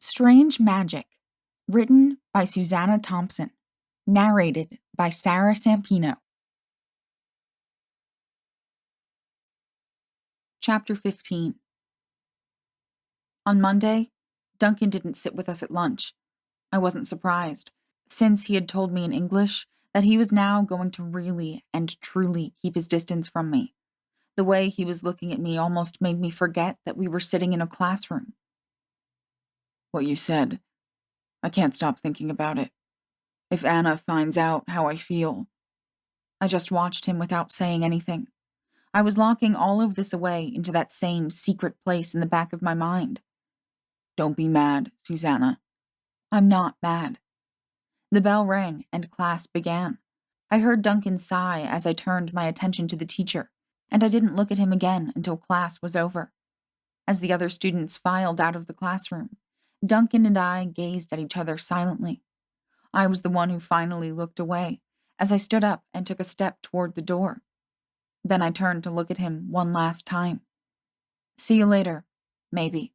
Strange Magic, written by Suzana Thompson, narrated by Sarah Sampino. Chapter 15. On Monday, Duncan didn't sit with us at lunch. I wasn't surprised, since he had told me in English that he was now going to really and truly keep his distance from me. The way he was looking at me almost made me forget that we were sitting in a classroom. What you said, I can't stop thinking about it. If Anna finds out how I feel. I just watched him without saying anything. I was locking all of this away into that same secret place in the back of my mind. Don't be mad, Suzannah. I'm not mad. The bell rang and class began. I heard Duncan sigh as I turned my attention to the teacher, and I didn't look at him again until class was over. As the other students filed out of the classroom, Duncan and I gazed at each other silently. I was the one who finally looked away as I stood up and took a step toward the door. Then I turned to look at him one last time. See you later, maybe.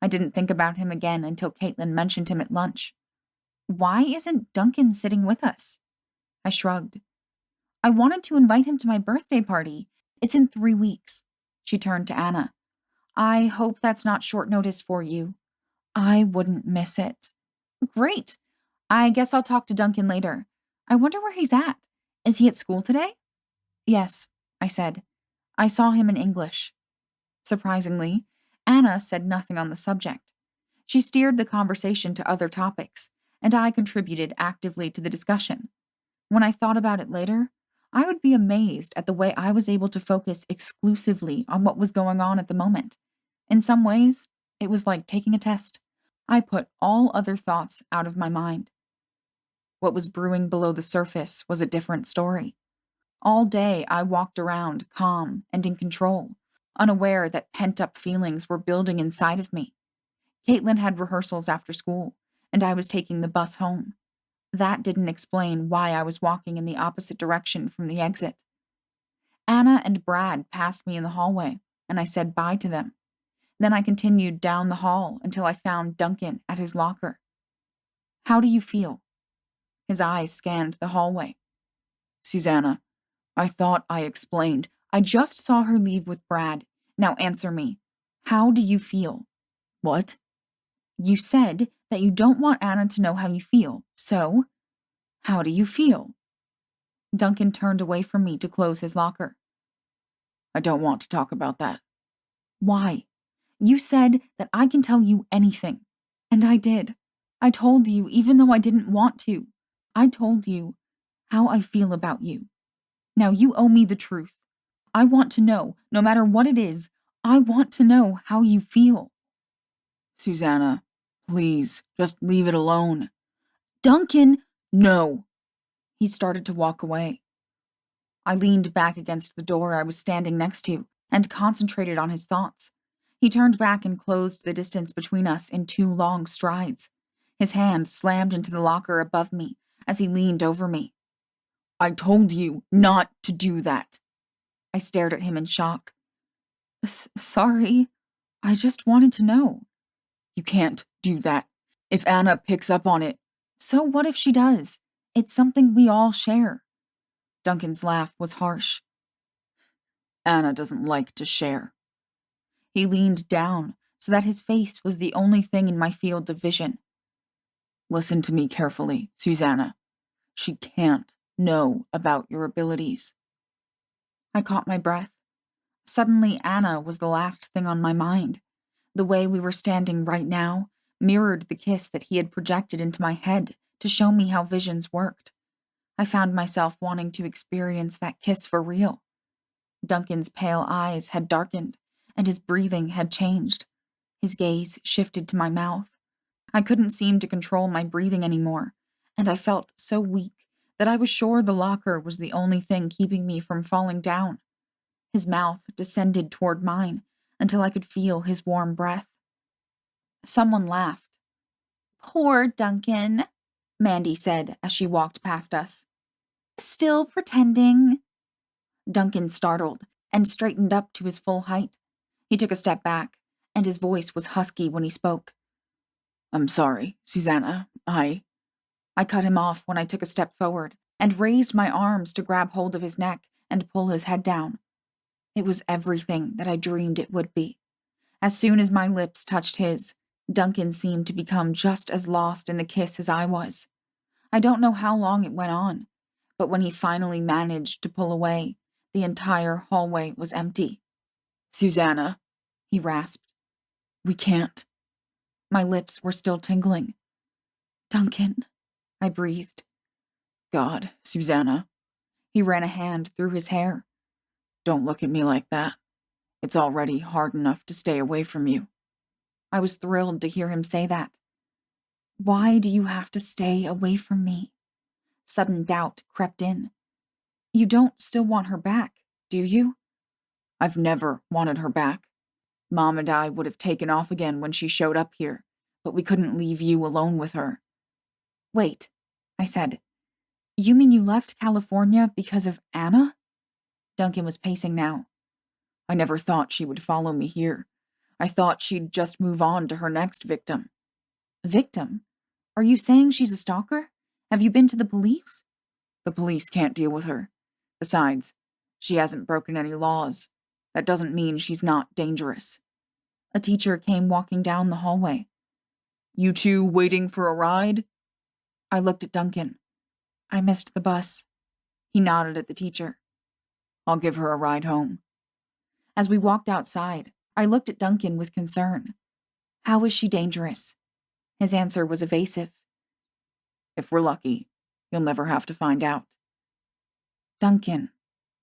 I didn't think about him again until Caitlin mentioned him at lunch. Why isn't Duncan sitting with us? I shrugged. I wanted to invite him to my birthday party. It's in 3 weeks. She turned to Anna. I hope that's not short notice for you. I wouldn't miss it. Great. I guess I'll talk to Duncan later. I wonder where he's at. Is he at school today? Yes, I said. I saw him in English. Surprisingly, Anna said nothing on the subject. She steered the conversation to other topics, and I contributed actively to the discussion. When I thought about it later, I would be amazed at the way I was able to focus exclusively on what was going on at the moment. In some ways, it was like taking a test. I put all other thoughts out of my mind. What was brewing below the surface was a different story. All day I walked around calm and in control, unaware that pent-up feelings were building inside of me. Caitlin had rehearsals after school, and I was taking the bus home. That didn't explain why I was walking in the opposite direction from the exit. Anna and Brad passed me in the hallway, and I said bye to them. Then I continued down the hall until I found Duncan at his locker. How do you feel? His eyes scanned the hallway. Suzannah, I thought I explained. I just saw her leave with Brad. Now answer me. How do you feel? What? You said that you don't want Anna to know how you feel, so how do you feel? Duncan turned away from me to close his locker. I don't want to talk about that. Why? You said that I can tell you anything, and I did. I told you even though I didn't want to. I told you how I feel about you. Now you owe me the truth. I want to know, no matter what it is, I want to know how you feel. Suzannah, please, just leave it alone. Duncan, no. He started to walk away. I leaned back against the door I was standing next to and concentrated on his thoughts. He turned back and closed the distance between us in 2 long strides. His hand slammed into the locker above me as he leaned over me. I told you not to do that. I stared at him in shock. Sorry. I just wanted to know. You can't do that. If Anna picks up on it. So what if she does? It's something we all share. Duncan's laugh was harsh. Anna doesn't like to share. He leaned down so that his face was the only thing in my field of vision. Listen to me carefully, Suzannah. She can't know about your abilities. I caught my breath. Suddenly, Anna was the last thing on my mind. The way we were standing right now mirrored the kiss that he had projected into my head to show me how visions worked. I found myself wanting to experience that kiss for real. Duncan's pale eyes had darkened, and his breathing had changed. His gaze shifted to my mouth. I couldn't seem to control my breathing anymore, and I felt so weak that I was sure the locker was the only thing keeping me from falling down. His mouth descended toward mine until I could feel his warm breath. Someone laughed. Poor Duncan, Mandy said as she walked past us. Still pretending? Duncan startled and straightened up to his full height. He took a step back, and his voice was husky when he spoke. I'm sorry, Susanna. I cut him off when I took a step forward and raised my arms to grab hold of his neck and pull his head down. It was everything that I dreamed it would be. As soon as my lips touched his, Duncan seemed to become just as lost in the kiss as I was. I don't know how long it went on, but when he finally managed to pull away, the entire hallway was empty. Susanna, he rasped. We can't. My lips were still tingling. Duncan, I breathed. God, Susanna. He ran a hand through his hair. Don't look at me like that. It's already hard enough to stay away from you. I was thrilled to hear him say that. Why do you have to stay away from me? Sudden doubt crept in. You don't still want her back, do you? I've never wanted her back. Mom and I would have taken off again when she showed up here, but we couldn't leave you alone with her. Wait, I said. You mean you left California because of Anna? Duncan was pacing now. I never thought she would follow me here. I thought she'd just move on to her next victim. Victim? Are you saying she's a stalker? Have you been to the police? The police can't deal with her. Besides, she hasn't broken any laws. That doesn't mean she's not dangerous. A teacher came walking down the hallway. You two waiting for a ride? I looked at Duncan. I missed the bus. He nodded at the teacher. I'll give her a ride home. As we walked outside, I looked at Duncan with concern. How is she dangerous? His answer was evasive. If we're lucky, you'll never have to find out. Duncan,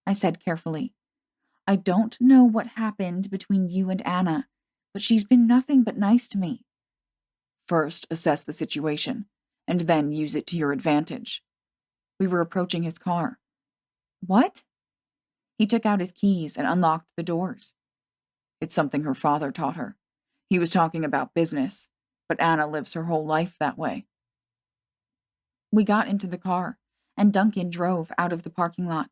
I said carefully, I don't know what happened between you and Anna, but she's been nothing but nice to me. First, assess the situation, and then use it to your advantage. We were approaching his car. What? He took out his keys and unlocked the doors. It's something her father taught her. He was talking about business, but Anna lives her whole life that way. We got into the car, and Duncan drove out of the parking lot.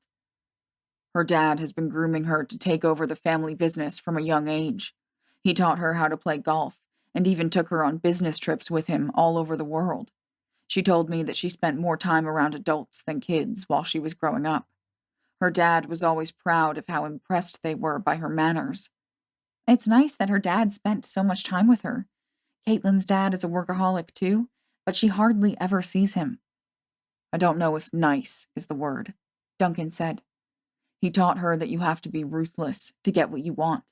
Her dad has been grooming her to take over the family business from a young age. He taught her how to play golf, and even took her on business trips with him all over the world. She told me that she spent more time around adults than kids while she was growing up. Her dad was always proud of how impressed they were by her manners. It's nice that her dad spent so much time with her. Caitlin's dad is a workaholic too, but she hardly ever sees him. I don't know if nice is the word, Duncan said. He taught her that you have to be ruthless to get what you want.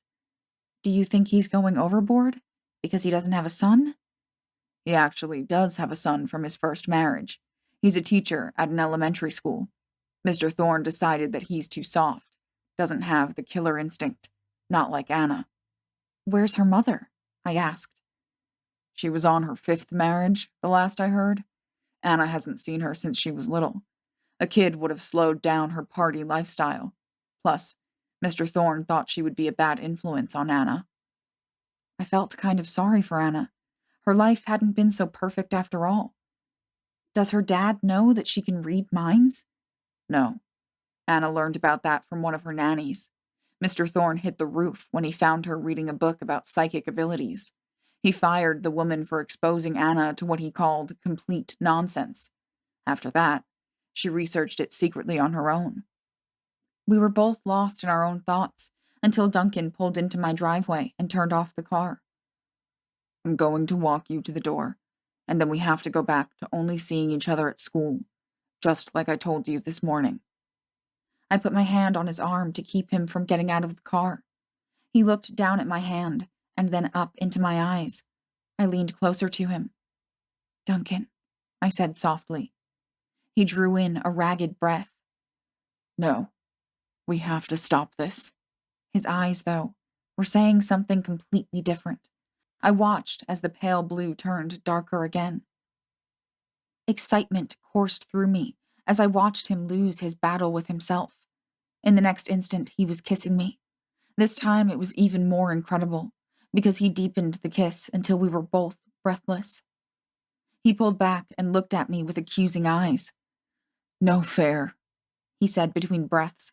Do you think he's going overboard? Because he doesn't have a son? He actually does have a son from his first marriage. He's a teacher at an elementary school. Mr. Thorne decided that he's too soft, doesn't have the killer instinct, not like Anna. Where's her mother? I asked. She was on her 5th marriage, the last I heard. Anna hasn't seen her since she was little. A kid would have slowed down her party lifestyle. Plus, Mr. Thorne thought she would be a bad influence on Anna. I felt kind of sorry for Anna. Her life hadn't been so perfect after all. Does her dad know that she can read minds? No. Anna learned about that from one of her nannies. Mr. Thorne hit the roof when he found her reading a book about psychic abilities. He fired the woman for exposing Anna to what he called complete nonsense. After that, she researched it secretly on her own. We were both lost in our own thoughts until Duncan pulled into my driveway and turned off the car. I'm going to walk you to the door, and then we have to go back to only seeing each other at school, just like I told you this morning. I put my hand on his arm to keep him from getting out of the car. He looked down at my hand and then up into my eyes. I leaned closer to him. Duncan, I said softly. He drew in a ragged breath. No, we have to stop this. His eyes, though, were saying something completely different. I watched as the pale blue turned darker again. Excitement coursed through me as I watched him lose his battle with himself. In the next instant, he was kissing me. This time it was even more incredible, because he deepened the kiss until we were both breathless. He pulled back and looked at me with accusing eyes. No fair, he said between breaths.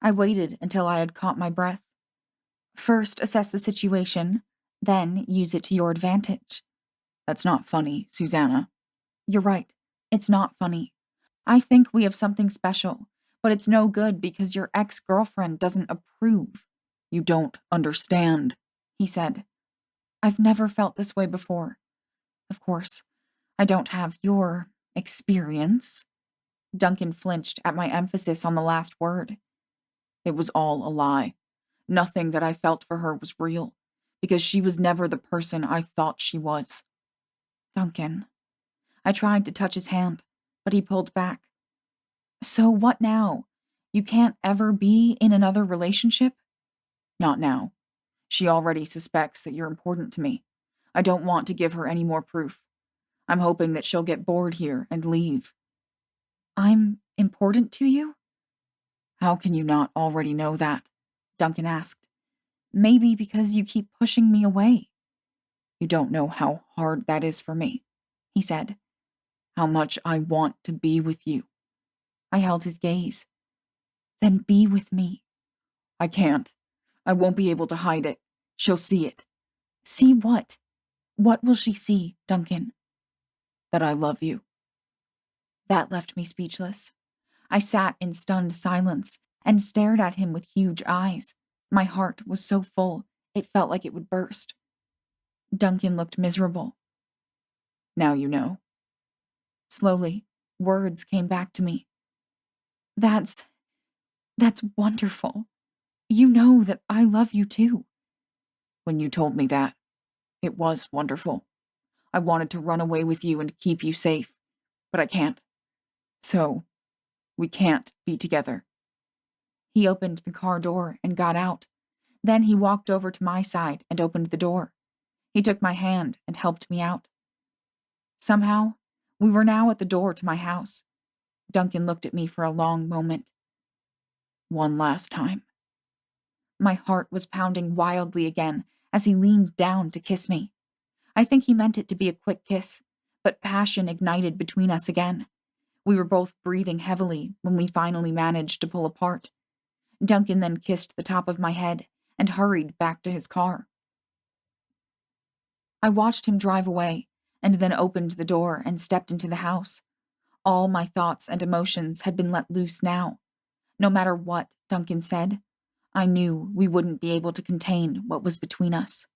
I waited until I had caught my breath. First, assess the situation, then use it to your advantage. That's not funny, Suzana. You're right. It's not funny. I think we have something special, but it's no good because your ex-girlfriend doesn't approve. You don't understand, he said. I've never felt this way before. Of course, I don't have your experience. Duncan flinched at my emphasis on the last word. It was all a lie. Nothing that I felt for her was real, because she was never the person I thought she was. Duncan. I tried to touch his hand, but he pulled back. So what now? You can't ever be in another relationship? Not now. She already suspects that you're important to me. I don't want to give her any more proof. I'm hoping that she'll get bored here and leave. I'm important to you? How can you not already know that? Duncan asked. Maybe because you keep pushing me away. You don't know how hard that is for me, he said. How much I want to be with you. I held his gaze. Then be with me. I can't. I won't be able to hide it. She'll see it. See what? What will she see, Duncan? That I love you. That left me speechless. I sat in stunned silence and stared at him with huge eyes. My heart was so full, it felt like it would burst. Duncan looked miserable. Now you know. Slowly, words came back to me. That's wonderful. You know that I love you too. When you told me that, it was wonderful. I wanted to run away with you and keep you safe, but I can't. So, we can't be together. He opened the car door and got out. Then he walked over to my side and opened the door. He took my hand and helped me out. Somehow, we were now at the door to my house. Duncan looked at me for a long moment. One last time. My heart was pounding wildly again as he leaned down to kiss me. I think he meant it to be a quick kiss, but passion ignited between us again. We were both breathing heavily when we finally managed to pull apart. Duncan then kissed the top of my head and hurried back to his car. I watched him drive away and then opened the door and stepped into the house. All my thoughts and emotions had been let loose now. No matter what Duncan said, I knew we wouldn't be able to contain what was between us.